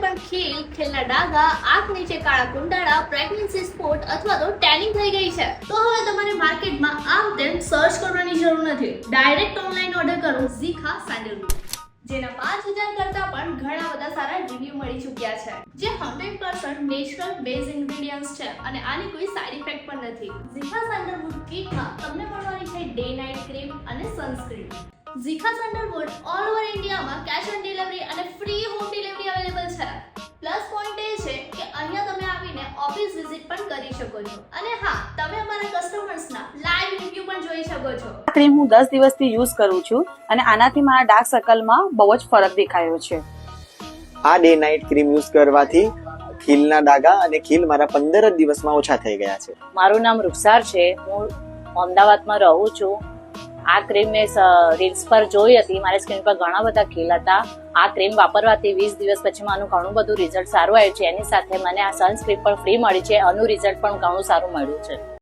પણ ખીલના ડાઘા, આંખ નીચે કાળા કુંડાળા, પ્રેગ્નન્સી સ્પોટ અથવા તો ટેનિંગ થઈ ગઈ છે તો હવે તમારે માર્કેટમાં આમ તેમ સર્ચ કરવાની જરૂર નથી. ડાયરેક્ટ ઓનલાઈન ઓર્ડર કરો ઝીખા સેન્ડલવુડ, જેના 5000 કરતા પણ ઘણા બધા સારા રિવ્યુ મળી ચૂક્યા છે, જે 100% નેચરલ બેઝ ઇન્ગ્રેડિયન્ટ્સ છે અને આની કોઈ સાઇડ ઇફેક્ટ પણ નથી. ઝીખા સેન્ડલવુડ કિટમાં તમને મળવાની છે ડે નાઇટ ક્રીમ અને સનસ્ક્રીન. ઝીખા સેન્ડલવુડ ઓલ ઓવર ઇન્ડિયામાં કેશ ઓન ડિલિવરી અને ફ્રી હોમ ડિલિવરી અવેલેબલ છે. પ્લસ પોઈન્ટ એ છે કે અહીંયા તમે આવીને ઓફિસ વિઝિટ પણ કરી શકો છો અને હા, તમે અમારા કસ્ટમર્સના લાઈવ રિવ્યુ પણ જોઈ શકો છો. આ ક્રીમ હું 10 દિવસથી યુઝ કરું છું અને આનાથી મારા ડાર્ક સર્કલમાં બહુ જ ફરક દેખાયો છે. આ ડે નાઇટ ક્રીમ યુઝ કરવાથી ખીલના ડાઘા અને ખીલ મારા 15 જ દિવસમાં ઓછા થઈ ગયા છે. મારું નામ રૂપસાર છે. હું અમદાવાદમાં રહું છું. આ ક્રીમ મેં રીલ્સ પર જોઈ હતી. મારી સ્કિન પર ઘણા બધા ખીલ હતા. આ ક્રીમ વાપરવાથી 20 દિવસ પછી મારું ઘણું બધું રિઝલ્ટ સારું આવ્યું છે. એની સાથે મને આ સનસ્ક્રીન પણ ફ્રી મળી છે. આનું રિઝલ્ટ પણ ઘણું સારું મળ્યું છે.